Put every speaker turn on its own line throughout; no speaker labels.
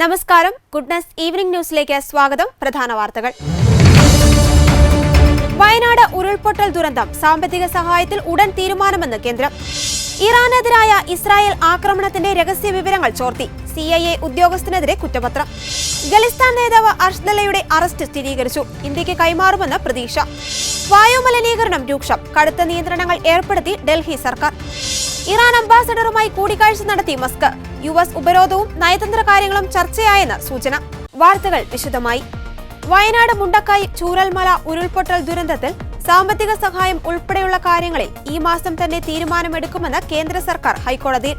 നമസ്കാരം. Goodness evening ന്യൂസിലേക്ക് സ്വാഗതം. പ്രധാന വാർത്തകൾ. വയനാട് ഉരുൾപൊട്ടൽ ദുരന്തം സാമ്പത്തിക സഹായത്തിൽ ഉടൻ തീരുമാനമെന്ന് കേന്ദ്രം. ഇറാനെതിരായ ഇസ്രായേൽ ആക്രമണത്തിന്റെ രഹസ്യ വിവരങ്ങൾ ചോർത്തി. CIA ഉദ്യോഗസ്ഥനെതിരെ കുറ്റപത്രം. ഖലിസ്ഥാൻ നേതാവ് അർഷ്ദലയുടെ അറസ്റ്റ് സ്ഥിരീകരിച്ചു. ഇന്ത്യക്ക് കൈമാറുമെന്ന് പ്രതീക്ഷ. വായുമലിനീകരണം രൂക്ഷം. കടുത്ത നിയന്ത്രണങ്ങൾ ഏർപ്പെടുത്തി ഡൽഹി സർക്കാർ. ഇറാൻ അംബാസഡറുമായി കൂടിക്കാഴ്ച നടത്തി മസ്ക്. US ഉപരോധവും നയതന്ത്ര കാര്യങ്ങളും ചർച്ചയായെന്ന് സൂചന. വാർത്തകൾ വിശദമായി. വയനാട് മുണ്ടക്കായ് ചൂരൽമല ഉരുൾപൊട്ടൽ ദുരന്തത്തിൽ സാമ്പത്തിക സഹായം ഉൾപ്പെടെയുള്ള കാര്യങ്ങളിൽ ഈ മാസം തന്നെ തീരുമാനമെടുക്കുമെന്ന് കേന്ദ്ര സർക്കാർ ഹൈക്കോടതിയിൽ.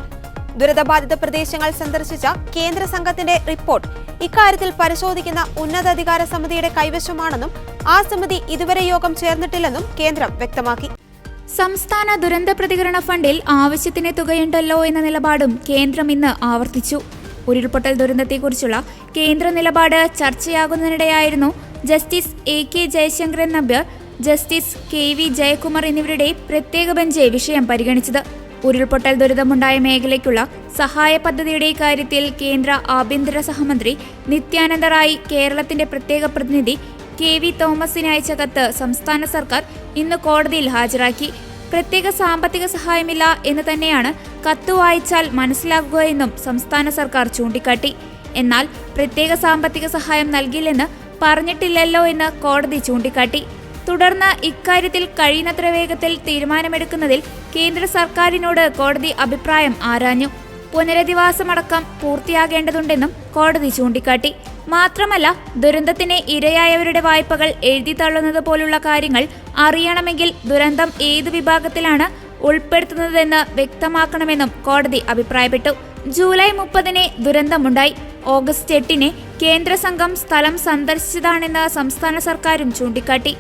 ദുരിതബാധിത പ്രദേശങ്ങൾ സന്ദർശിച്ച കേന്ദ്ര സംഘത്തിന്റെ റിപ്പോർട്ട് ഇക്കാര്യത്തിൽ പരിശോധിക്കുന്ന ഉന്നതാധികാര സമിതിയുടെ കൈവശമാണെന്നും ആ സമിതി ഇതുവരെ യോഗം ചേർന്നിട്ടില്ലെന്നും കേന്ദ്രം വ്യക്തമാക്കി.
സംസ്ഥാന ദുരന്ത പ്രതികരണ ഫണ്ടിൽ ആവശ്യത്തിന് തുകയുണ്ടല്ലോ എന്ന നിലപാടും കേന്ദ്രം ഇന്ന് ആവർത്തിച്ചു. ഉരുൾപൊട്ടൽ ദുരന്തത്തെക്കുറിച്ചുള്ള കേന്ദ്ര നിലപാട് ചർച്ചയാകുന്നതിനിടെയായിരുന്നു justice AK Jayasankaran Nambiar, justice KV Jayakumar എന്നിവരുടെ പ്രത്യേക ബെഞ്ച് വിഷയം പരിഗണിച്ചത്. ഉരുൾപൊട്ടൽ ദുരിതമുണ്ടായ മേഖലയ്ക്കുള്ള സഹായ പദ്ധതിയുടെ കാര്യത്തിൽ കേന്ദ്ര ആഭ്യന്തര സഹമന്ത്രി നിത്യാനന്ദ റായ് കേരളത്തിന്റെ പ്രത്യേക പ്രതിനിധി KV തോമസിന് അയച്ച കത്ത് സംസ്ഥാന സർക്കാർ ഇന്ന് കോടതിയിൽ ഹാജരാക്കി. പ്രത്യേക സാമ്പത്തിക സഹായമില്ല എന്ന് തന്നെയാണ് കത്ത് വായിച്ചാൽ മനസ്സിലാകുകയെന്നും സംസ്ഥാന സർക്കാർ ചൂണ്ടിക്കാട്ടി. എന്നാൽ പ്രത്യേക സാമ്പത്തിക സഹായം നൽകില്ലെന്ന് പറഞ്ഞിട്ടില്ലല്ലോ എന്ന് കോടതി ചൂണ്ടിക്കാട്ടി. തുടർന്ന് ഇക്കാര്യത്തിൽ കഴിയുന്നത്ര വേഗത്തിൽ തീരുമാനമെടുക്കുന്നതിൽ കേന്ദ്ര സർക്കാരിനോട് കോടതി അഭിപ്രായം ആരാഞ്ഞു. പുനരധിവാസമടക്കം പൂർത്തിയാകേണ്ടതുണ്ടെന്നും കോടതി ചൂണ്ടിക്കാട്ടി. മാത്രമല്ല, ദുരന്തത്തിന് ഇരയായവരുടെ വായ്പകൾ എഴുതിത്തള്ളുന്നത് പോലുള്ള കാര്യങ്ങൾ അറിയണമെങ്കിൽ ദുരന്തം ഏതു വിഭാഗത്തിലാണ് ഉൾപ്പെടുത്തുന്നതെന്ന് വ്യക്തമാക്കണമെന്നും കോടതി അഭിപ്രായപ്പെട്ടു. ജൂലൈ 30-ന് ദുരന്തമുണ്ടായി. ഓഗസ്റ്റ് 8-ന് കേന്ദ്ര സംഘം സ്ഥലം സന്ദർശിച്ചതാണെന്ന് സംസ്ഥാന സർക്കാരും ചൂണ്ടിക്കാട്ടി.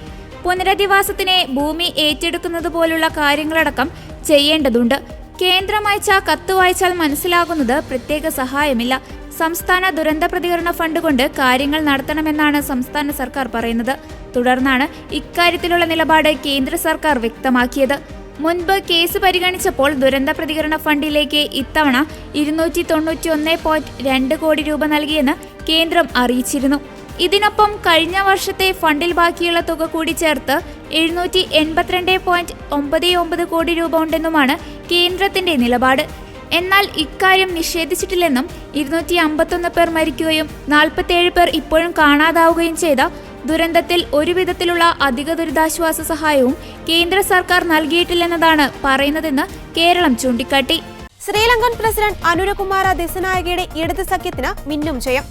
പുനരധിവാസത്തിന് ഭൂമി ഏറ്റെടുക്കുന്നത് പോലുള്ള കാര്യങ്ങളടക്കം ചെയ്യേണ്ടതുണ്ട്. കേന്ദ്രം അയച്ച കത്ത് വായിച്ചാൽ മനസ്സിലാകുന്നത് പ്രത്യേക സഹായമില്ല, സംസ്ഥാന ദുരന്ത പ്രതികരണ ഫണ്ട് കൊണ്ട് കാര്യങ്ങൾ നടത്തണമെന്നാണ് സംസ്ഥാന സർക്കാർ പറയുന്നത്. തുടർന്നാണ് ഇക്കാര്യത്തിലുള്ള നിലപാട് കേന്ദ്ര സർക്കാർ വ്യക്തമാക്കിയത്. മുൻപ് കേസ് പരിഗണിച്ചപ്പോൾ ദുരന്ത പ്രതികരണ ഫണ്ടിലേക്ക് ഇത്തവണ 291.2 കോടി രൂപ നൽകിയെന്ന് കേന്ദ്രം അറിയിച്ചിരുന്നു. ഇതിനൊപ്പം കഴിഞ്ഞ വർഷത്തെ ഫണ്ടിൽ ബാക്കിയുള്ള തുക കൂടി ചേർത്ത് 782.99 കോടി രൂപ ഉണ്ടെന്നുമാണ് കേന്ദ്രത്തിന്റെ നിലപാട്. എന്നാൽ ഇക്കാര്യം നിഷേധിച്ചിട്ടില്ലെന്നും 251 പേർ മരിക്കുകയും 47 പേർ ഇപ്പോഴും കാണാതാവുകയും ചെയ്ത ദുരന്തത്തിൽ ഒരു വിധത്തിലുള്ള അധിക ദുരിതാശ്വാസ സഹായവും കേന്ദ്ര സർക്കാർ നൽകിയിട്ടില്ലെന്നതാണ് പറയുന്നതെന്ന് കേരളം ചൂണ്ടിക്കാട്ടി.
ശ്രീലങ്കൻ പ്രസിഡന്റ് അനുരകുമാര ദിസനായകയുടെ ഇടത് സഖ്യത്തിന് മിന്നും ജയം.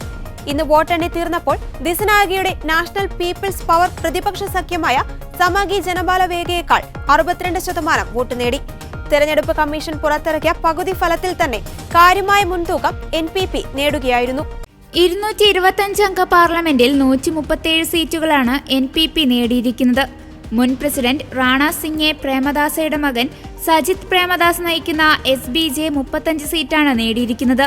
ഇന്ന് വോട്ടെണ്ണി തീർന്നപ്പോൾ ദിസനായകയുടെ നാഷണൽ പീപ്പിൾസ് പവർ പ്രതിപക്ഷ സഖ്യമായ സമാഗി ജനബാലവേഗയേക്കാൾ 62% വോട്ട് നേടി. തെരഞ്ഞെടുപ്പ് കമ്മീഷൻ പുറത്തിറക്കിയ പകുതി ഫലത്തിൽ തന്നെ കാര്യമായ മുൻതൂക്കം NPP നേടുകയായിരുന്നു.
225 അംഗ പാർലമെന്റിൽ 137 സീറ്റുകളാണ് NPP നേടിയിരിക്കുന്നത്. മുൻ പ്രസിഡന്റ് റാണ സിംഗെ പ്രേമദാസയുടെ മകൻ സജിത് പ്രേമദാസ് നയിക്കുന്ന SBJ 35 സീറ്റാണ് നേടിയിരിക്കുന്നത്.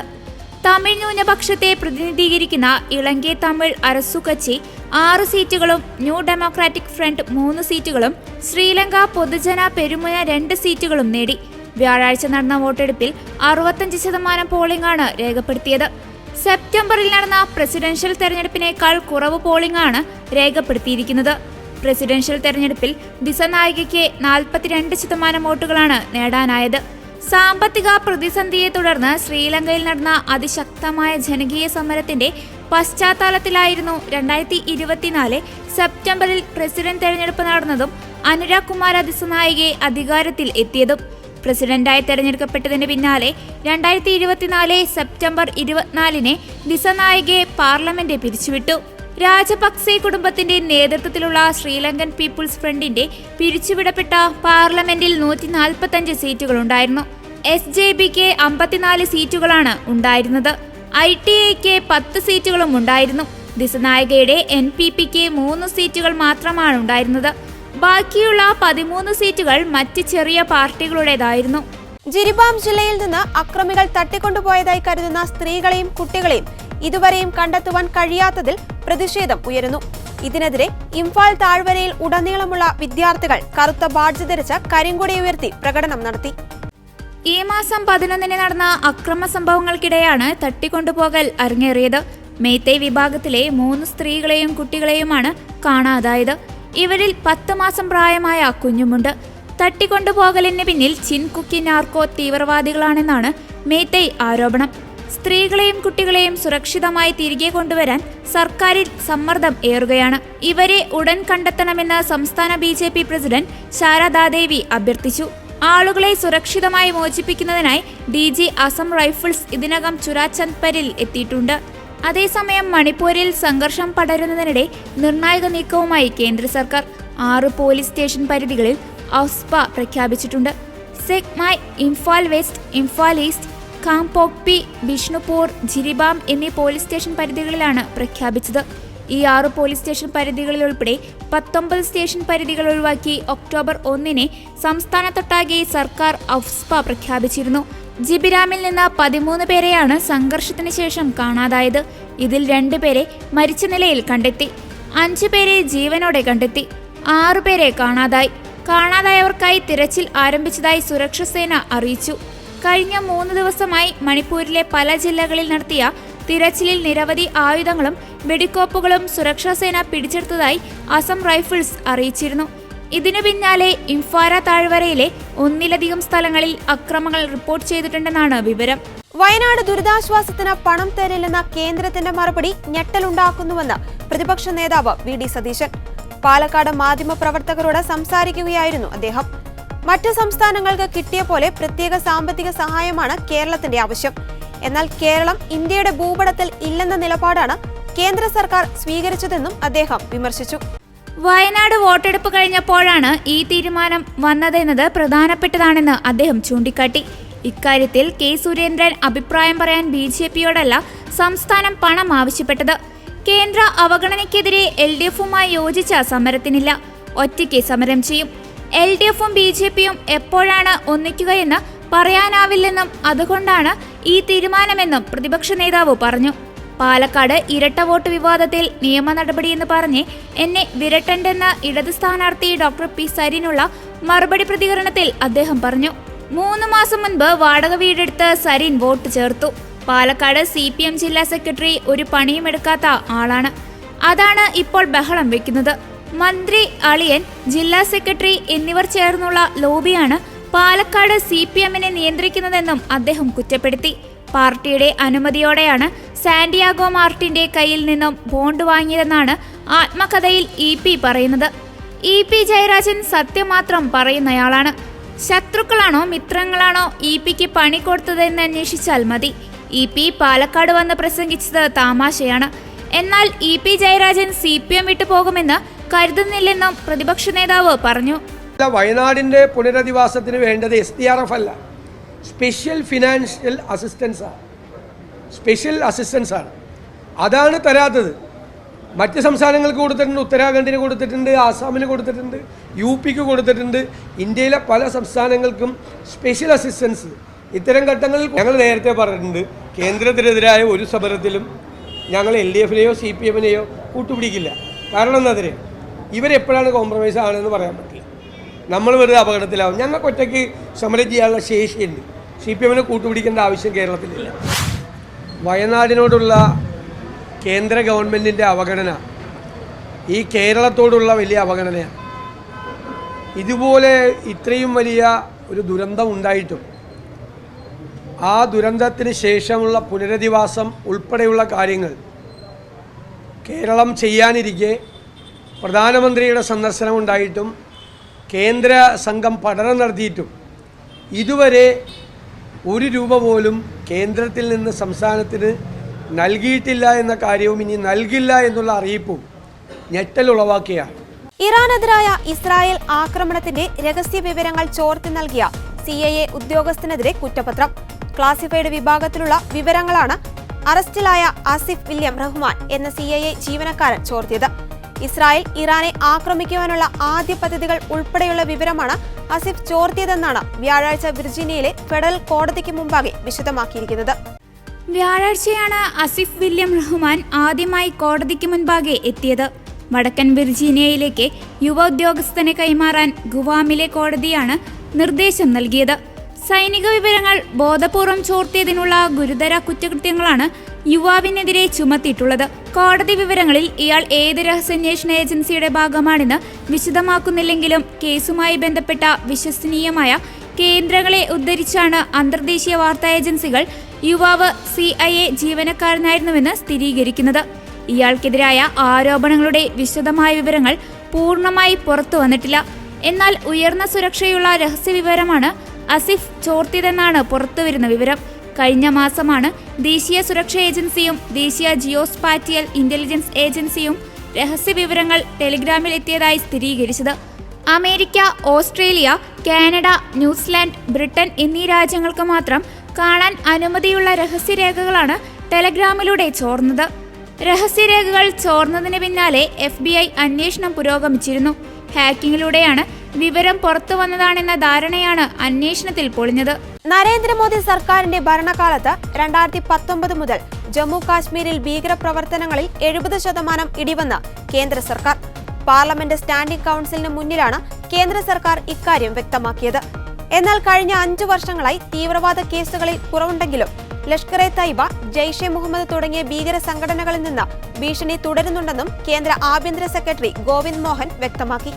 തമിഴ് ന്യൂനപക്ഷത്തെ പ്രതിനിധീകരിക്കുന്ന ഇളങ്കെ തമിഴ് അരസു കച്ചി 6 സീറ്റുകളും ന്യൂ ഡെമോക്രാറ്റിക് ഫ്രണ്ട് 3 സീറ്റുകളും ശ്രീലങ്ക പൊതുജന പെരുമുന 2 സീറ്റുകളും നേടി. വ്യാഴാഴ്ച നടന്ന വോട്ടെടുപ്പിൽ 65% പോളിംഗാണ് രേഖപ്പെടുത്തിയത്. സെപ്റ്റംബറിൽ നടന്ന പ്രസിഡൻഷ്യൽ തെരഞ്ഞെടുപ്പിനേക്കാൾ കുറവ് പോളിംഗാണ് രേഖപ്പെടുത്തിയിരിക്കുന്നത്. പ്രസിഡൻഷ്യൽ തെരഞ്ഞെടുപ്പിൽ ദിസനായികയ്ക്ക് 42% വോട്ടുകളാണ് നേടാനായത്. സാമ്പത്തിക പ്രതിസന്ധിയെ തുടർന്ന് ശ്രീലങ്കയിൽ നടന്ന അതിശക്തമായ ജനകീയ സമരത്തിന്റെ പശ്ചാത്തലത്തിലായിരുന്നു 2024 സെപ്റ്റംബറിൽ പ്രസിഡന്റ് തെരഞ്ഞെടുപ്പ് നടന്നതും അനുരാഗ് കുമാര ദിസനായകയെ അധികാരത്തിൽ എത്തിയതും. പ്രസിഡന്റായി തെരഞ്ഞെടുക്കപ്പെട്ടതിന് പിന്നാലെ 2024 സെപ്റ്റംബർ 24-ന് ദിസനായകയെ പാർലമെന്റ് പിരിച്ചുവിട്ടു. രാജപക്സെ കുടുംബത്തിന്റെ നേതൃത്വത്തിലുള്ള ശ്രീലങ്കൻ പീപ്പിൾസ് ഫ്രണ്ടിന്റെ പിരിച്ചുവിടപ്പെട്ട പാർലമെന്റിൽ 145 സീറ്റുകളുണ്ടായിരുന്നു. SJBക്ക് 54 സീറ്റുകളാണ് ഉണ്ടായിരുന്നത്. ITAക്ക് 10 സീറ്റുകളും ഉണ്ടായിരുന്നു. ദിസനായകയുടെ NPPക്ക് 3 സീറ്റുകൾ മാത്രമാണ് ഉണ്ടായിരുന്നത്. ബാക്കിയുള്ള 13 സീറ്റുകൾ മറ്റ് ചെറിയ പാർട്ടികളുടേതായിരുന്നു.
ജിരിബാം ജില്ലയിൽ നിന്ന് അക്രമികൾ തട്ടിക്കൊണ്ടുപോയതായി കരുതുന്ന സ്ത്രീകളെയും കുട്ടികളെയും ഇതുവരെയും കണ്ടെത്തുവാൻ കഴിയാത്തതിൽ പ്രതിഷേധം ഉയരുന്നു. ഇതിനെതിരെ ഇംഫാൽ താഴ്വരയിൽ ഉടനീളമുള്ള വിദ്യാർത്ഥികൾ കറുത്ത ബാഡ്ജ് ധരിച്ച് കരിങ്കൊടി ഉയർത്തി പ്രകടനം നടത്തി.
ഈ മാസം 11-ന് നടന്ന അക്രമ സംഭവങ്ങൾക്കിടെയാണ് തട്ടിക്കൊണ്ടുപോകൽ അരങ്ങേറിയത്. മേത്തൈ വിഭാഗത്തിലെ 3 സ്ത്രീകളെയും കുട്ടികളെയുമാണ് കാണാതായത്. ഇവരിൽ 10 മാസം പ്രായമായ കുഞ്ഞുമുണ്ട്. തട്ടിക്കൊണ്ടുപോകലിന് പിന്നിൽ ചിൻകുക്കി നാർക്കോ തീവ്രവാദികളാണെന്നാണ് മേത്തൈ ആരോപണം. സ്ത്രീകളെയും കുട്ടികളെയും സുരക്ഷിതമായി തിരികെ കൊണ്ടുവരാൻ സർക്കാരിൽ സമ്മർദ്ദം ഏറുകയാണ്. ഇവരെ ഉടൻ കണ്ടെത്തണമെന്ന് സംസ്ഥാന BJP പ്രസിഡന്റ് ശാരദാദേവി അഭ്യർത്ഥിച്ചു. ആളുകളെ സുരക്ഷിതമായി മോചിപ്പിക്കുന്നതിനായി DG അസം റൈഫിൾസ് ഇതിനകം ചുരാചന്ദ്പരിൽ എത്തിയിട്ടുണ്ട്. അതേസമയം മണിപ്പൂരിൽ സംഘർഷം പടരുന്നതിനിടെ നിർണായക നീക്കവുമായി കേന്ദ്ര സർക്കാർ 6 പോലീസ് സ്റ്റേഷൻ പരിധികളിൽ ഔസ്പ പ്രഖ്യാപിച്ചിട്ടുണ്ട്. സെക്മായി, ഇംഫാൽ വെസ്റ്റ്, ഇംഫാൽ ഈസ്റ്റ്, കാംപോക്പി, ബിഷ്ണുപൂർ, ജിരിബാം എന്നീ പോലീസ് സ്റ്റേഷൻ പരിധികളിലാണ് പ്രഖ്യാപിച്ചത്. ഈ 6 പോലീസ് സ്റ്റേഷൻ പരിധികളിൽ ഉൾപ്പെടെ 19 സ്റ്റേഷൻ പരിധികൾ ഒഴിവാക്കി ഒക്ടോബർ 1 സംസ്ഥാനത്തൊട്ടാകെ സർക്കാർ ഔസ്പ പ്രഖ്യാപിച്ചിരുന്നു. ജിബിരാമിൽ നിന്ന് 13 പേരെയാണ് സംഘർഷത്തിന് ശേഷം കാണാതായത്. ഇതിൽ 2 പേരെ മരിച്ച നിലയിൽ കണ്ടെത്തി, 5 പേരെ ജീവനോടെ കണ്ടെത്തി, 6 പേരെ കാണാതായി. കാണാതായവർക്കായി തിരച്ചിൽ ആരംഭിച്ചതായി സുരക്ഷാസേന അറിയിച്ചു. കഴിഞ്ഞ 3 ദിവസമായി മണിപ്പൂരിലെ പല ജില്ലകളിൽ നടത്തിയ തിരച്ചിലിൽ നിരവധി ആയുധങ്ങളും വെടിക്കോപ്പുകളും സുരക്ഷാസേന പിടിച്ചെടുത്തതായി അസം റൈഫിൾസ് അറിയിച്ചിരുന്നു. ഇതിനു പിന്നാലെ ഇംഫാല താഴ്വരയിലെ 1-ലധികം സ്ഥലങ്ങളിൽ അക്രമങ്ങൾ റിപ്പോർട്ട് ചെയ്തിട്ടുണ്ടെന്നാണ് വിവരം.
വയനാട് ദുരിതാശ്വാസത്തിന് പണം തരില്ലെന്ന കേന്ദ്രത്തിന്റെ മറുപടി ഞെട്ടലുണ്ടാക്കുന്നുവെന്ന് പ്രതിപക്ഷ നേതാവ് VD സതീശൻ. പാലക്കാട് മാധ്യമപ്രവർത്തകരോട് സംസാരിക്കുകയായിരുന്നു അദ്ദേഹം. മറ്റ് സംസ്ഥാനങ്ങൾക്ക് കിട്ടിയ പോലെ പ്രത്യേക സാമ്പത്തിക സഹായമാണ് കേരളത്തിന്റെ ആവശ്യം. എന്നാൽ കേരളം ഇന്ത്യയുടെ ഭൂപടത്തിൽ ഇല്ലെന്ന നിലപാടാണ് കേന്ദ്ര സർക്കാർ സ്വീകരിച്ചതെന്നും അദ്ദേഹം വിമർശിച്ചു.
വയനാട് വോട്ടെടുപ്പ് കഴിഞ്ഞപ്പോഴാണ് ഈ തീരുമാനം വന്നതെന്നത് പ്രധാനപ്പെട്ടതാണെന്ന് അദ്ദേഹം ചൂണ്ടിക്കാട്ടി. ഇക്കാര്യത്തിൽ K സുരേന്ദ്രൻ അഭിപ്രായം പറയാൻ BJPയോടല്ല സംസ്ഥാനം പണം ആവശ്യപ്പെട്ടത്. കേന്ദ്ര അവഗണനയ്ക്കെതിരെ LDFുമായി യോജിച്ച സമരത്തിനില്ല, ഒറ്റയ്ക്ക് സമരം ചെയ്യും. LDFും BJPയും എപ്പോഴാണ് ഒന്നിക്കുകയെന്ന് പറയാനാവില്ലെന്നും അതുകൊണ്ടാണ് ഈ തീരുമാനമെന്നും പ്രതിപക്ഷ നേതാവ് പറഞ്ഞു. പാലക്കാട് ഇരട്ട വോട്ട് വിവാദത്തിൽ നിയമ നടപടിയെന്ന് പറഞ്ഞ് എന്നെ വിരട്ടണ്ടെന്ന് ഇടത് സ്ഥാനാർത്ഥി ഡോക്ടർ P സരിനുള്ള മറുപടി പ്രതികരണത്തിൽ അദ്ദേഹം പറഞ്ഞു. 3 മാസം മുൻപ് വാടക വീടെടുത്ത് സരിൻ വോട്ട് ചേർത്തു. പാലക്കാട് CPM ജില്ലാ സെക്രട്ടറി ഒരു പണിയും എടുക്കാത്ത ആളാണ്. അതാണ് ഇപ്പോൾ ബഹളം വെക്കുന്നത്. മന്ത്രി, അളിയൻ, ജില്ലാ സെക്രട്ടറി എന്നിവർ ചേർന്നുള്ള ലോബിയാണ് പാലക്കാട് CPMനെ നിയന്ത്രിക്കുന്നതെന്നും അദ്ദേഹം കുറ്റപ്പെടുത്തി. പാർട്ടിയുടെ അനുമതിയോടെയാണ് സാന്റിയാഗോ മാർട്ടിന്റെ കയ്യിൽ നിന്നും ബോണ്ട് വാങ്ങിയതെന്നാണ് ആത്മകഥയിൽ EP പറയുന്നത്. EP ജയരാജൻ സത്യം മാത്രം പറയുന്നയാളാണ്. ശത്രുക്കളാണോ മിത്രങ്ങളാണോ EPക്ക് പണി കൊടുത്തതെന്ന് അന്വേഷിച്ചാൽ മതി. EP പാലക്കാട് വന്ന് പ്രസംഗിച്ചത് തമാശയാണ്. എന്നാൽ EP ജയരാജൻ CPM വിട്ടു പോകുമെന്ന് കരുതുന്നില്ലെന്നും പ്രതിപക്ഷ നേതാവ് പറഞ്ഞു.
വയനാടിൻ്റെ പുനരധിവാസത്തിന് വേണ്ടത് SDRF അല്ല, സ്പെഷ്യൽ ഫിനാൻഷ്യൽ അസിസ്റ്റൻസ് ആണ്. അതാണ് തരാത്തത്. മറ്റ് സംസ്ഥാനങ്ങൾക്ക് കൊടുത്തിട്ടുണ്ട്, ഉത്തരാഖണ്ഡിന് കൊടുത്തിട്ടുണ്ട്, ആസാമിന് കൊടുത്തിട്ടുണ്ട്, UPക്ക് കൊടുത്തിട്ടുണ്ട്. ഇന്ത്യയിലെ പല സംസ്ഥാനങ്ങൾക്കും സ്പെഷ്യൽ അസിസ്റ്റൻസ് ഇത്തരം ഘട്ടങ്ങളിൽ ഞങ്ങൾ നേരത്തെ പറഞ്ഞിട്ടുണ്ട്. കേന്ദ്രത്തിനെതിരായ ഒരു സമരത്തിലും ഞങ്ങൾ LDFനെയോ CPMനെയോ കൂട്ടുപിടിക്കില്ല. കാരണം എന്നതിന് ഇവരെപ്പോഴാണ് കോംപ്രമൈസ് ആണെന്ന് പറയാൻ പറ്റില്ല. നമ്മൾ വെറുതെ അപകടത്തിലാവും. ഞങ്ങൾക്ക് ഒറ്റയ്ക്ക് സമരം ചെയ്യാനുള്ള ശേഷിയുണ്ട്. CPMനെ കൂട്ടുപിടിക്കേണ്ട ആവശ്യം കേരളത്തിലില്ല. വയനാടിനോടുള്ള കേന്ദ്ര ഗവൺമെൻറ്റിൻ്റെ അവഗണന ഈ കേരളത്തോടുള്ള വലിയ അവഗണനയാണ്. ഇതുപോലെ ഇത്രയും വലിയ ഒരു ദുരന്തം ഉണ്ടായിട്ടും ആ ദുരന്തത്തിന് ശേഷമുള്ള പുനരധിവാസം ഉൾപ്പെടെയുള്ള കാര്യങ്ങൾ കേരളം ചെയ്യാനിരിക്കെ പ്രധാനമന്ത്രിയുടെ സന്ദർശനം ഉണ്ടായിട്ടും കേന്ദ്ര സംഘം പഠനം നടത്തിയിട്ടും ഇതുവരെ 1 രൂപ പോലും കേന്ദ്രത്തിൽ നിന്ന് സംസ്ഥാനത്തിന് നൽകിയിട്ടില്ല എന്ന കാര്യവും ഇനി നൽകില്ല എന്നുള്ള അറിയിപ്പും ഞെട്ടലുളവാക്കിയാണ്.
ഇറാനെതിരായ ഇസ്രായേൽ ആക്രമണത്തിന്റെ രഹസ്യ വിവരങ്ങൾ ചോർത്തി നൽകിയ CIA ഉദ്യോഗസ്ഥനെതിരെ കുറ്റപത്രം. ക്ലാസിഫൈഡ് വിഭാഗത്തിലുള്ള വിവരങ്ങളാണ് അറസ്റ്റിലായ ആസിഫ് വില്യം റഹ്മാൻ എന്ന CIA ജീവനക്കാരൻ ചോർത്തിയത്. ഇസ്രായേൽ ഇറാനെ ആക്രമിക്കുവാനുള്ള ആദ്യ പദ്ധതികൾ ഉൾപ്പെടെയുള്ള വിവരമാണ് ആസിഫ് ചോർത്തിയതെന്നാണ് വ്യാഴാഴ്ച വിർജീനിയയിലെ ഫെഡറൽ കോടതിക്ക് മുമ്പാകെ വിശദമാക്കിയിരിക്കുന്നത്.
വ്യാഴാഴ്ചയാണ് ആസിഫ് വില്യം റഹ്മാൻ ആദ്യമായി കോടതിക്ക് മുൻപാകെ എത്തിയത്. വടക്കൻ വിർജീനിയയിലേക്ക് യുവ ഉദ്യോഗസ്ഥനെ കൈമാറാൻ ഗുവാമിലെ കോടതിയാണ് നിർദ്ദേശം നൽകിയത്. സൈനിക വിവരങ്ങൾ ബോധപൂർവം ചോർത്തിയതിനുള്ള ഗുരുതര കുറ്റകൃത്യങ്ങളാണ് യുവാവിനെതിരെ ചുമത്തിയിട്ടുള്ളത്. കോടതി വിവരങ്ങളിൽ ഇയാൾ ഏത് രഹസ്യാന്വേഷണ ഏജൻസിയുടെ ഭാഗമാണെന്ന് വിശദമാക്കുന്നില്ലെങ്കിലും കേസുമായി ബന്ധപ്പെട്ട വിശ്വസനീയമായ കേന്ദ്രങ്ങളെ ഉദ്ധരിച്ചാണ് അന്തർദേശീയ വാർത്താ ഏജൻസികൾ യുവാവ് CIA ജീവനക്കാരനായിരുന്നുവെന്ന് സ്ഥിരീകരിക്കുന്നത്. ഇയാൾക്കെതിരായ ആരോപണങ്ങളുടെ വിശദമായ വിവരങ്ങൾ പൂർണ്ണമായി പുറത്തു വന്നിട്ടില്ല. എന്നാൽ ഉയർന്ന സുരക്ഷയുള്ള രഹസ്യ വിവരമാണ് അസിഫ് ചോർത്തിയതെന്നാണ് പുറത്തുവരുന്ന വിവരം. കഴിഞ്ഞ മാസമാണ് ദേശീയ സുരക്ഷാ ഏജൻസിയും ദേശീയ ജിയോസ്പാറ്റിയൽ ഇന്റലിജൻസ് ഏജൻസിയും രഹസ്യ വിവരങ്ങൾ ടെലിഗ്രാമിൽ എത്തിയതായി സ്ഥിരീകരിച്ചത്. America, Australia, Canada, New Zealand, Britain എന്നീ രാജ്യങ്ങൾക്ക് മാത്രം കാണാൻ അനുമതിയുള്ള രഹസ്യരേഖകളാണ് ടെലഗ്രാമിലൂടെ ചോർന്നത്. രഹസ്യരേഖകൾ ചോർന്നതിന് പിന്നാലെ FBI അന്വേഷണം പുരോഗമിച്ചിരുന്നു. ഹാക്കിങ്ങിലൂടെയാണ് വിവരം പുറത്തു വന്നതാണെന്ന ധാരണയാണ് അന്വേഷണത്തിൽ പൊളിഞ്ഞത്.
നരേന്ദ്രമോദി സർക്കാരിന്റെ ഭരണകാലത്ത് 2019 മുതൽ ജമ്മു കാശ്മീരിൽ ഭീകരപ്രവർത്തനങ്ങളിൽ 70% ഇടിവെന്ന് കേന്ദ്ര സർക്കാർ. പാർലമെന്റ് സ്റ്റാൻഡിംഗ് കൗൺസിലിന് മുന്നിലാണ് കേന്ദ്ര സർക്കാർ ഇക്കാര്യം വ്യക്തമാക്കിയത്. എന്നാൽ കഴിഞ്ഞ 5 വർഷങ്ങളായി തീവ്രവാദ കേസുകളിൽ കുറവുണ്ടെങ്കിലും ലഷ്കർ-ഇ-തയ്ബ, ജെയ്ഷെ മുഹമ്മദ് തുടങ്ങിയ ഭീകര സംഘടനകളിൽ നിന്ന് ഭീഷണി തുടരുന്നുണ്ടെന്നും കേന്ദ്ര ആഭ്യന്തര സെക്രട്ടറി ഗോവിന്ദ് മോഹൻ വ്യക്തമാക്കി.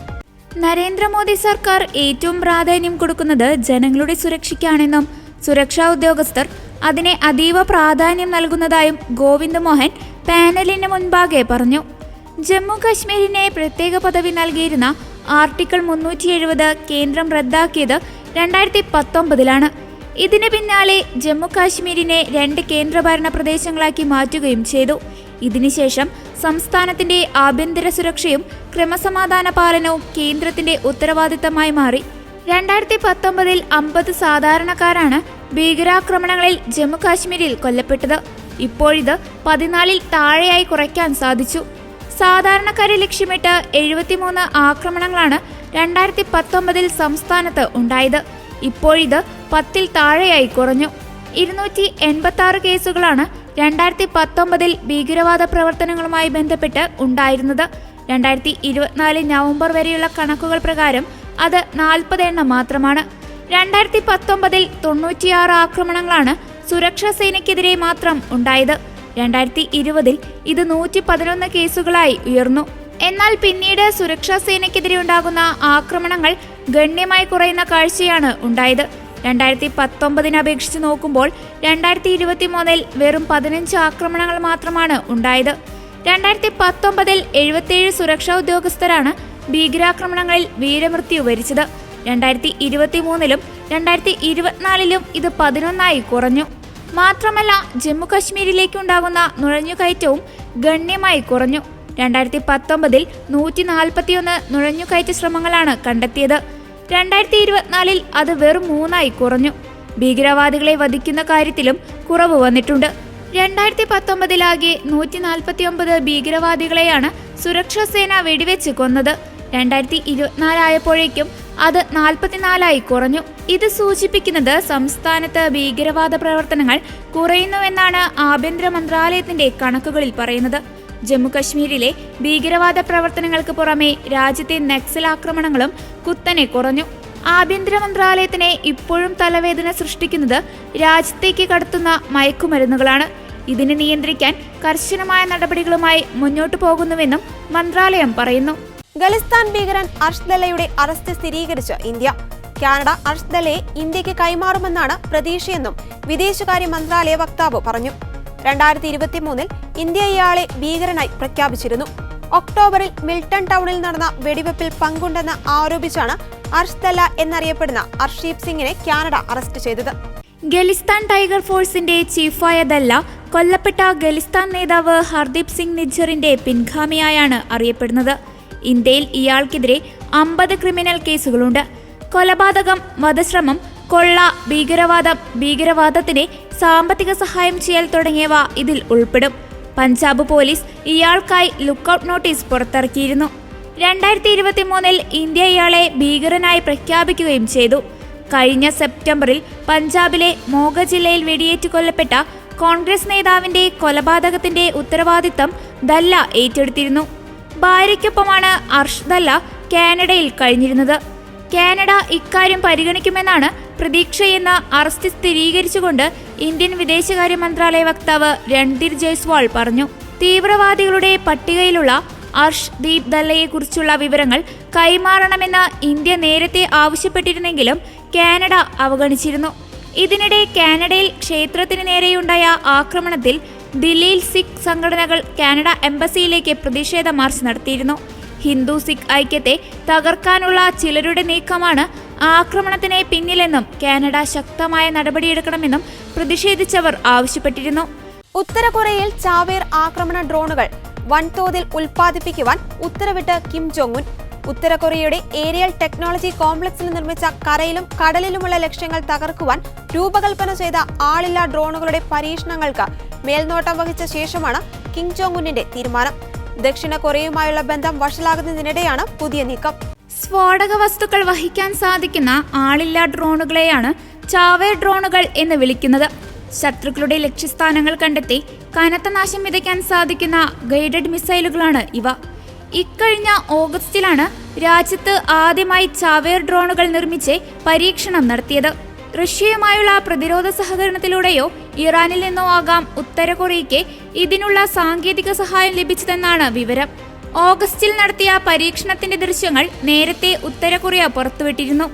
നരേന്ദ്രമോദി സർക്കാർ ഏറ്റവും പ്രാധാന്യം കൊടുക്കുന്നത് ജനങ്ങളുടെ സുരക്ഷയ്ക്കാണെന്നും സുരക്ഷാ ഉദ്യോഗസ്ഥർ അതിനെ അതീവ പ്രാധാന്യം നൽകുന്നതായും ഗോവിന്ദ് മോഹൻ പാനലിന് മുൻപാകെ പറഞ്ഞു. ജമ്മു കാശ്മീരിനെ പ്രത്യേക പദവി നൽകിയിരുന്ന ആർട്ടിക്കിൾ 370 കേന്ദ്രം റദ്ദാക്കിയത് 2019 ഇതിന് പിന്നാലെ ജമ്മു കാശ്മീരിനെ 2 കേന്ദ്രഭരണ പ്രദേശങ്ങളാക്കി മാറ്റുകയും ചെയ്തു. ഇതിനുശേഷം സംസ്ഥാനത്തിന്റെ ആഭ്യന്തര സുരക്ഷയും ക്രമസമാധാന പാലനവും കേന്ദ്രത്തിന്റെ ഉത്തരവാദിത്തമായി മാറി. 2019 50 സാധാരണക്കാരാണ് ഭീകരാക്രമണങ്ങളിൽ ജമ്മു കാശ്മീരിൽ കൊല്ലപ്പെട്ടത്. ഇപ്പോഴിത് 14 താഴെയായി കുറയ്ക്കാൻ സാധിച്ചു. സാധാരണക്കാരെ ലക്ഷ്യമിട്ട് 73 ആക്രമണങ്ങളാണ് 2019 സംസ്ഥാനത്ത് ഉണ്ടായത്. ഇപ്പോഴിത് 10 താഴെയായി കുറഞ്ഞു. 286 കേസുകളാണ് 2019 ഭീകരവാദ പ്രവർത്തനങ്ങളുമായി ബന്ധപ്പെട്ട് ഉണ്ടായിരുന്നത്. 2024 നവംബർ വരെയുള്ള കണക്കുകൾ പ്രകാരം അത് 40 എണ്ണം മാത്രമാണ്. 2019 96 ആക്രമണങ്ങളാണ് സുരക്ഷാ സേനയ്ക്കെതിരെ മാത്രം ഉണ്ടായത്. 2020 ഇത് 111 കേസുകളായി ഉയർന്നു. എന്നാൽ പിന്നീട് സുരക്ഷാ സേനയ്ക്കെതിരെ ഉണ്ടാകുന്ന ആക്രമണങ്ങൾ ഗണ്യമായി കുറയുന്ന കാഴ്ചയാണ് ഉണ്ടായത്. 2019 അപേക്ഷിച്ച് നോക്കുമ്പോൾ 2023 വെറും 15 ആക്രമണങ്ങൾ മാത്രമാണ് ഉണ്ടായത്. 2019 77 സുരക്ഷാ ഉദ്യോഗസ്ഥരാണ് ഭീകരാക്രമണങ്ങളിൽ വീരമൃത്യു വരിച്ചത്. 2023 2024 ഇത് 11 കുറഞ്ഞു. മാത്രമല്ല ജമ്മു കാശ്മീരിലേക്കുണ്ടാകുന്ന നുഴഞ്ഞുകയറ്റവും ഗണ്യമായി കുറഞ്ഞു. 2019 141 നുഴഞ്ഞുകയറ്റ ശ്രമങ്ങളാണ് കണ്ടെത്തിയത്. 2024 അത് വെറും 3 കുറഞ്ഞു. ഭീകരവാദികളെ വധിക്കുന്ന കാര്യത്തിലും കുറവ് വന്നിട്ടുണ്ട്. 2019 ആകെ 149 ഭീകരവാദികളെയാണ് സുരക്ഷാ സേന വെടിവെച്ച് കൊന്നത്. 2024 ആയപ്പോഴേക്കും അത് 44 കുറഞ്ഞു. ഇത് സൂചിപ്പിക്കുന്നത് സംസ്ഥാനത്ത് ഭീകരവാദ പ്രവർത്തനങ്ങൾ കുറയുന്നുവെന്നാണ് ആഭ്യന്തര മന്ത്രാലയത്തിന്റെ കണക്കുകളിൽ പറയുന്നത്. ജമ്മു കശ്മീരിലെ ഭീകരവാദ പ്രവർത്തനങ്ങൾക്ക് പുറമെ രാജ്യത്തെ നക്സൽ ആക്രമണങ്ങളും കുത്തനെ കുറഞ്ഞു. ആഭ്യന്തര മന്ത്രാലയത്തിനെ ഇപ്പോഴും തലവേദന സൃഷ്ടിക്കുന്നത് രാജ്യത്തേക്ക് കടത്തുന്ന മയക്കുമരുന്നുകളാണ്. ഇതിനെ നിയന്ത്രിക്കാൻ കർശനമായ നടപടികളുമായി മുന്നോട്ടു പോകുന്നുവെന്നും മന്ത്രാലയം പറയുന്നു.
ഖലിസ്ഥാൻ ഭീകരൻ അർഷ്ദല്ലയുടെ അറസ്റ്റ് സ്ഥിരീകരിച്ച് ഇന്ത്യ. കാനഡ അർഷ്ദല്ലയെ ഇന്ത്യക്ക് കൈമാറുമെന്നാണ് പ്രതീക്ഷയെന്നും വിദേശകാര്യ മന്ത്രാലയ വക്താവ് പറഞ്ഞു. 2023 ഇന്ത്യ ഇയാളെ ഭീകരനായി പ്രഖ്യാപിച്ചിരുന്നു. ഒക്ടോബറിൽ മിൽട്ടൺ ടൗണിൽ നടന്ന വെടിവെപ്പിൽ പങ്കുണ്ടെന്ന് ആരോപിച്ചാണ് അർഷ്ദല്ല എന്നറിയപ്പെടുന്ന അർഷീപ് സിംഗിനെ കാനഡ അറസ്റ്റ് ചെയ്തത്.
ഖലിസ്ഥാൻ ടൈഗർ ഫോഴ്സിന്റെ ചീഫായ ദല്ല കൊല്ലപ്പെട്ട ഖലിസ്ഥാൻ നേതാവ് ഹർദീപ് സിംഗ് നിജ്ജറിന്റെ പിൻഗാമിയായാണ് അറിയപ്പെടുന്നത്. ഇന്ത്യയിൽ ഇയാൾക്കെതിരെ 50 ക്രിമിനൽ കേസുകളുണ്ട്. കൊലപാതകം, വധശ്രമം, കൊള്ള, ഭീകരവാദത്തിന് സാമ്പത്തിക സഹായം ചെയ്യൽ തുടങ്ങിയവ ഇതിൽ ഉൾപ്പെടും. പഞ്ചാബ് പോലീസ് ഇയാൾക്കായി ലുക്കൌട്ട് നോട്ടീസ് പുറത്തിറക്കിയിരുന്നു. 2023 ഇന്ത്യ ഇയാളെ ഭീകരനായി പ്രഖ്യാപിക്കുകയും ചെയ്തു. കഴിഞ്ഞ സെപ്റ്റംബറിൽ പഞ്ചാബിലെ മോഗ ജില്ലയിൽ വെടിയേറ്റ് കൊല്ലപ്പെട്ട കോൺഗ്രസ് നേതാവിന്റെ കൊലപാതകത്തിന്റെ ഉത്തരവാദിത്തം ദല്ല ഏറ്റെടുത്തിരുന്നു. ഭാര്യയ്ക്കൊപ്പമാണ് അർഷ്ദല്ല കാനഡയിൽ കഴിഞ്ഞിരുന്നത്. കാനഡ ഇക്കാര്യം പരിഗണിക്കുമെന്നാണ് പ്രതീക്ഷയെന്ന് അറസ്റ്റ് സ്ഥിരീകരിച്ചുകൊണ്ട് ഇന്ത്യൻ വിദേശകാര്യ മന്ത്രാലയ വക്താവ് രൺധീർ ജയ്സ്വാൾ പറഞ്ഞു. തീവ്രവാദികളുടെ പട്ടികയിലുള്ള അർഷ്ദീപ് ദല്ലയെക്കുറിച്ചുള്ള വിവരങ്ങൾ കൈമാറണമെന്ന് ഇന്ത്യ നേരത്തെ ആവശ്യപ്പെട്ടിരുന്നെങ്കിലും കാനഡ അവഗണിച്ചിരുന്നു. ഇതിനിടെ കാനഡയിൽ ക്ഷേത്രത്തിന് നേരെയുണ്ടായ ആക്രമണത്തിൽ ദില്ലിയിൽ സിഖ് സംഘടനകൾ കാനഡ എംബസിയിലേക്ക് പ്രതിഷേധ മാർച്ച് നടത്തിയിരുന്നു. ഹിന്ദു സിഖ് ഐക്യത്തെ തകർക്കാനുള്ള ചിലരുടെ നീക്കമാണ് ആക്രമണത്തിന് പിന്നിലെന്നും കാനഡ ശക്തമായ നടപടിയെടുക്കണമെന്നും പ്രതിഷേധിച്ചവർ ആവശ്യപ്പെട്ടിരുന്നു.
ഉത്തര കൊറിയയിൽ ചാവേർ ആക്രമണ ഡ്രോണുകൾ വൻതോതിൽ ഉൽപ്പാദിപ്പിക്കുവാൻ ഉത്തരവിട്ട് കിം ജോങ് ഉൻ. ഉത്തര കൊറിയയുടെ ഏരിയൽ ടെക്നോളജി കോംപ്ലക്സിൽ നിർമ്മിച്ച കരയിലും കടലിലുമുള്ള ലക്ഷ്യങ്ങൾ തകർക്കുവാൻ രൂപകൽപ്പന ചെയ്ത ആളില്ലാ ഡ്രോണുകളുടെ പരീക്ഷണങ്ങൾക്ക് മേൽനോട്ടം വഹിച്ച ശേഷമാണ് കിം ജോങ് ഉന്നിന്റെ തീരുമാനം. ദക്ഷിണ കൊറിയയുമായുള്ള ബന്ധം വഷളാകുന്നതിനിടെയാണ് പുതിയ നീക്കം.
സ്ഫോടക വസ്തുക്കൾ വഹിക്കാൻ സാധിക്കുന്ന ആളില്ലാ ഡ്രോണുകളെയാണ് ചാവേർ ഡ്രോണുകൾ എന്ന് വിളിക്കുന്നത്. ശത്രുക്കളുടെ ലക്ഷ്യസ്ഥാനങ്ങൾ കണ്ടെത്തി കനത്ത നാശം വിതയ്ക്കാൻ സാധിക്കുന്ന ഗൈഡഡ് മിസൈലുകളാണ് ഇവ. ഇക്കഴിഞ്ഞ ഓഗസ്റ്റിലാണ് രാജ്യത്ത് ആദ്യമായി ചാവേർ ഡ്രോണുകൾ നിർമ്മിച്ച് പരീക്ഷണം നടത്തിയത്. റഷ്യയുമായുള്ള പ്രതിരോധ സഹകരണത്തിലൂടെയോ ഇറാനിൽ നിന്നോ ആകാം ഉത്തര കൊറിയയ്ക്ക് ഇതിനുള്ള സാങ്കേതിക സഹായം ലഭിച്ചതെന്നാണ് വിവരം. ഓഗസ്റ്റിൽ നടത്തിയ പരീക്ഷണത്തിന്റെ ദൃശ്യങ്ങൾ നേരത്തെ ഉത്തര കൊറിയ പുറത്തുവിട്ടിരുന്നു.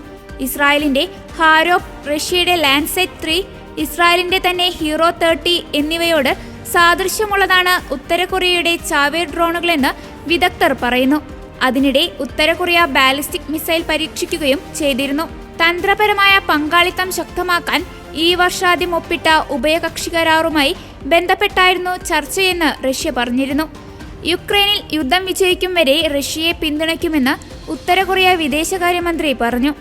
ഇസ്രായേലിന്റെ ഹാരോപ്പ്, റഷ്യയുടെ ലാൻഡ്സെറ്റ് 3, ഇസ്രായേലിന്റെ തന്നെ ഹീറോ 30 എന്നിവയോട് സാദൃശ്യമുള്ളതാണ് ഉത്തര കൊറിയയുടെ ചാവേർ ഡ്രോണുകളെന്ന് വിദഗ്ധർ പറയുന്നു. അതിനിടെ ഉത്തര കൊറിയ ബാലിസ്റ്റിക് മിസൈൽ പരീക്ഷിക്കുകയും ചെയ്തിരുന്നു. തന്ത്രപരമായ പങ്കാളിത്തം ശക്തമാക്കാൻ ഈ വർഷാദ്യം ഒപ്പിട്ട ഉഭയകക്ഷി കരാറുമായി ബന്ധപ്പെട്ടായിരുന്നു ചർച്ചയെന്ന് റഷ്യ പറഞ്ഞിരുന്നു. യുക്രൈനിൽ യുദ്ധം വിജയിക്കും വരെ റഷ്യയെ പിന്തുണയ്ക്കുമെന്ന് ഉത്തര കൊറിയ വിദേശകാര്യമന്ത്രി പറഞ്ഞു.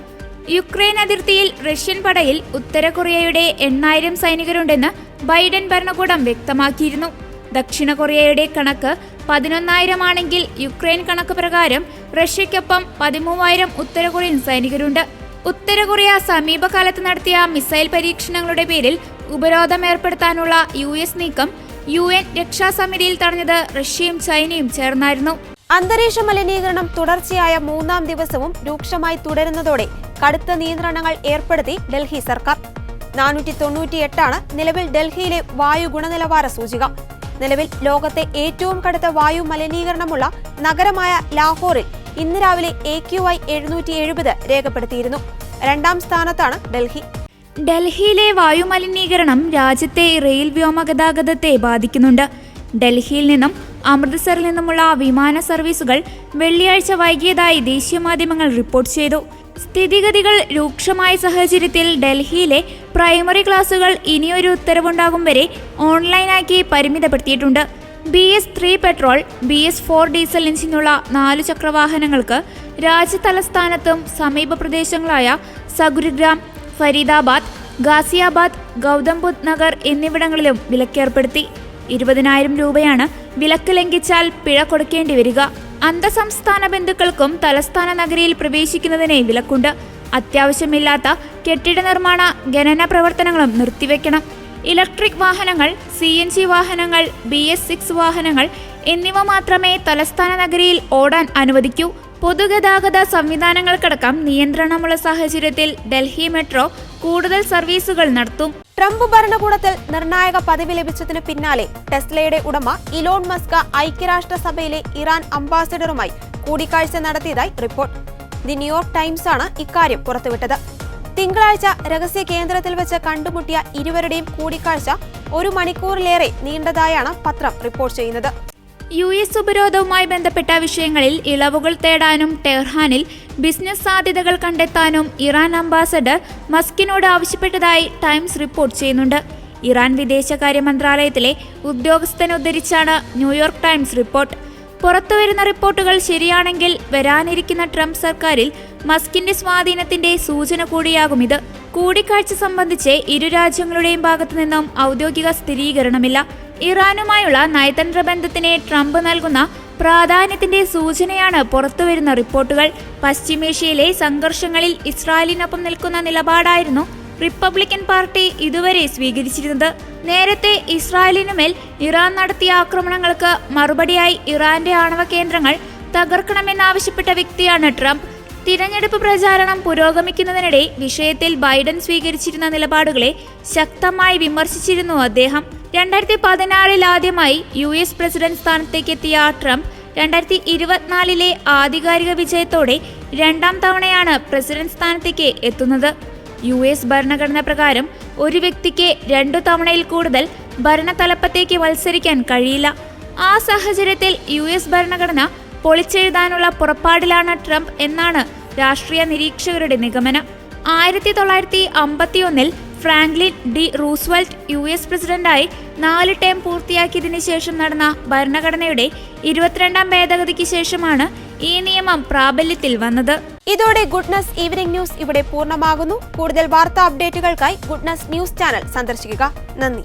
യുക്രൈൻ അതിർത്തിയിൽ റഷ്യൻ പടയിൽ ഉത്തര കൊറിയയുടെ 8,000 സൈനികരുണ്ടെന്ന് ബൈഡൻ ഭരണകൂടം വ്യക്തമാക്കിയിരുന്നു. ദക്ഷിണ കൊറിയയുടെ കണക്ക് 11,000 ആണെങ്കിൽ യുക്രൈൻ കണക്ക് പ്രകാരം റഷ്യയ്ക്കൊപ്പം 13,000 ഉത്തര കൊറിയൻ സൈനികരുണ്ട്. ഉത്തര കൊറിയ സമീപകാലത്ത് നടത്തിയ മിസൈൽ പരീക്ഷണങ്ങളുടെ പേരിൽ ഉപരോധം ഏർപ്പെടുത്താനുള്ള US നീക്കം UN രക്ഷാസമിതിയിൽ തടഞ്ഞത് റഷ്യയും ചൈനയും ചേർന്നായിരുന്നു.
അന്തരീക്ഷ മലിനീകരണം തുടർച്ചയായ 3-ാം ദിവസവും രൂക്ഷമായി തുടരുന്നതോടെ കടുത്ത നിയന്ത്രണങ്ങൾ ഏർപ്പെടുത്തി ഡൽഹി സർക്കാർ. 498 നിലവിൽ ഡൽഹിയിലെ വായു ഗുണനിലവാര സൂചിക. നിലവിൽ ലോകത്തെ ഏറ്റവും കടുത്ത വായു മലിനീകരണമുള്ള നഗരമായ ലാഹോറിൽ ഇന്ന് രാവിലെ AQI 770 രേഖപ്പെടുത്തിയിരുന്നു. 2ാം സ്ഥാനത്താണ് ഡൽഹി.
ഡൽഹിയിലെ വായുമലിനീകരണം രാജ്യത്തെ റെയിൽ വ്യോമഗതാഗതത്തെ ബാധിക്കുന്നുണ്ട്. ഡൽഹിയിൽ നിന്നും അമൃത്സറിൽ നിന്നുമുള്ള വിമാന സർവീസുകൾ വെള്ളിയാഴ്ച വൈകിയതായി ദേശീയ മാധ്യമങ്ങൾ റിപ്പോർട്ട് ചെയ്തു. സ്ഥിതിഗതികൾ രൂക്ഷമായ സാഹചര്യത്തിൽ ഡൽഹിയിലെ പ്രൈമറി ക്ലാസുകൾ ഇനിയൊരു ഉത്തരവുണ്ടാകും വരെ ഓൺലൈനാക്കി പരിമിതപ്പെടുത്തിയിട്ടുണ്ട്. BS3 പെട്രോൾ, BS4 ഡീസൽ എഞ്ചിനുള്ള 4 ചക്രവാഹനങ്ങൾക്ക് രാജ്യതലസ്ഥാനത്തും സമീപ പ്രദേശങ്ങളായ സഗുരുഗ്രാം, ഫരീദാബാദ്, ഗാസിയാബാദ്, ഗൗതം ബുദ്ധ് നഗർ എന്നിവിടങ്ങളിലും വിലക്കേർപ്പെടുത്തി. 20,000 രൂപയാണ് വിലക്ക് ലംഘിച്ചാൽ പിഴ കൊടുക്കേണ്ടി വരിക. അന്തർസംസ്ഥാന ബന്ധുക്കൾക്കും തലസ്ഥാന നഗരിയിൽ പ്രവേശിക്കുന്നതിന് വിലക്കുണ്ട്. അത്യാവശ്യമില്ലാത്ത കെട്ടിട നിർമ്മാണ ഖനന പ്രവർത്തനങ്ങളും നിർത്തിവെക്കണം. ഇലക്ട്രിക് വാഹനങ്ങൾ, CNG വാഹനങ്ങൾ, BS6 വാഹനങ്ങൾ എന്നിവ മാത്രമേ തലസ്ഥാന നഗരിയിൽ ഓടാൻ അനുവദിക്കൂ. പൊതുഗതാഗത സംവിധാനങ്ങൾക്കടക്കം നിയന്ത്രണമുള്ള സാഹചര്യത്തിൽ ഡൽഹി മെട്രോ കൂടുതൽ സർവീസുകൾ നടത്തും.
ട്രംപ് ഭരണകൂടത്തിൽ നിർണായക പദവി ലഭിച്ചതിനു പിന്നാലെ ടെസ്ലയുടെ ഉടമ ഇലോൺ മസ്ക് ഐക്യരാഷ്ട്രസഭയിലെ ഇറാൻ അംബാസഡറുമായി കൂടിക്കാഴ്ച നടത്തിയതായി റിപ്പോർട്ട്. ദി ന്യൂയോർക്ക് ടൈംസ് ആണ് ഇക്കാര്യം പുറത്തുവിട്ടത്. തിങ്കളാഴ്ച രഹസ്യ കേന്ദ്രത്തിൽ വെച്ച് കണ്ടുമുട്ടിയ ഇരുവരുടെയും കൂടിക്കാഴ്ച 1 മണിക്കൂറിലേറെ നീണ്ടതായാണ് പത്രം റിപ്പോർട്ട് ചെയ്യുന്നത്.
US ഉപരോധവുമായി ബന്ധപ്പെട്ട വിഷയങ്ങളിൽ ഇളവുകൾ തേടാനും ടെഹ്റാനിൽ ബിസിനസ് സാധ്യതകൾ കണ്ടെത്താനും ഇറാൻ അംബാസഡർ മസ്കിനോട് ആവശ്യപ്പെട്ടതായി ടൈംസ് റിപ്പോർട്ട് ചെയ്യുന്നുണ്ട്. ഇറാൻ വിദേശകാര്യ മന്ത്രാലയത്തിലെ ഉദ്യോഗസ്ഥനെ ഉദ്ധരിച്ചാണ് ന്യൂയോർക്ക് ടൈംസ് റിപ്പോർട്ട്. പുറത്തുവരുന്ന റിപ്പോർട്ടുകൾ ശരിയാണെങ്കിൽ വരാനിരിക്കുന്ന ട്രംപ് സർക്കാരിൽ മസ്കിന്റെ സ്വാധീനത്തിന്റെ സൂചന കൂടിയാകും ഇത്. കൂടിക്കാഴ്ച സംബന്ധിച്ച് ഇരു രാജ്യങ്ങളുടെയും ഭാഗത്തു നിന്നും ഔദ്യോഗിക സ്ഥിരീകരണമില്ല. ഇറാനുമായുള്ള നയതന്ത്ര ബന്ധത്തിന് ട്രംപ് നൽകുന്ന പ്രാധാന്യത്തിന്റെ സൂചനയാണ് പുറത്തുവരുന്ന റിപ്പോർട്ടുകൾ. പശ്ചിമേഷ്യയിലെ സംഘർഷങ്ങളിൽ ഇസ്രായേലിനൊപ്പം നിൽക്കുന്ന നിലപാടായിരുന്നു റിപ്പബ്ലിക്കൻ പാർട്ടി ഇതുവരെ സ്വീകരിച്ചിരുന്നത്. നേരത്തെ ഇസ്രായേലിനുമേൽ ഇറാൻ നടത്തിയ ആക്രമണങ്ങൾക്ക് മറുപടിയായി ഇറാന്റെ ആണവ കേന്ദ്രങ്ങൾ തകർക്കണമെന്നാവശ്യപ്പെട്ട വ്യക്തിയാണ് ട്രംപ്. തിരഞ്ഞെടുപ്പ് പ്രചാരണം പുരോഗമിക്കുന്നതിനിടെ വിഷയത്തിൽ ബൈഡൻ സ്വീകരിച്ചിരുന്ന നിലപാടുകളെ ശക്തമായി വിമർശിച്ചിരുന്നു അദ്ദേഹം. 2016 ആദ്യമായി US പ്രസിഡന്റ് സ്ഥാനത്തേക്ക് എത്തിയ ട്രംപ് 2024 ആധികാരിക വിജയത്തോടെ രണ്ടാം തവണയാണ് പ്രസിഡന്റ് സ്ഥാനത്തേക്ക് എത്തുന്നത്. US ഭരണഘടന പ്രകാരം ഒരു വ്യക്തിക്ക് 2 തവണയിൽ കൂടുതൽ ഭരണതലപ്പത്തേക്ക് മത്സരിക്കാൻ കഴിയില്ല. ആ സാഹചര്യത്തിൽ US ഭരണഘടന പൊളിച്ചെഴുതാനുള്ള പുറപ്പാടിലാണ് ട്രംപ് എന്നാണ് രാഷ്ട്രീയ നിരീക്ഷകരുടെ നിഗമനം. 1951 ഫ്രാങ്ക്ലിൻ ഡി റൂസ്വെൽറ്റ് US പ്രസിഡന്റായി 4 ടേം പൂർത്തിയാക്കിയതിനു ശേഷം നടന്ന ഭരണഘടനയുടെ 22ാം ഭേദഗതിക്ക് ശേഷമാണ് ഈ നിയമം പ്രാബല്യത്തിൽ വന്നത്.
ഇതോടെ ഗുഡ്നസ് ഈവനിംഗ് ന്യൂസ് ഇവിടെ പൂർണ്ണമാകുന്നു. കൂടുതൽ വാർത്താ അപ്ഡേറ്റുകൾക്കായി ഗുഡ്നസ് ന്യൂസ് ചാനൽ സന്ദർശിക്കുക. നന്ദി.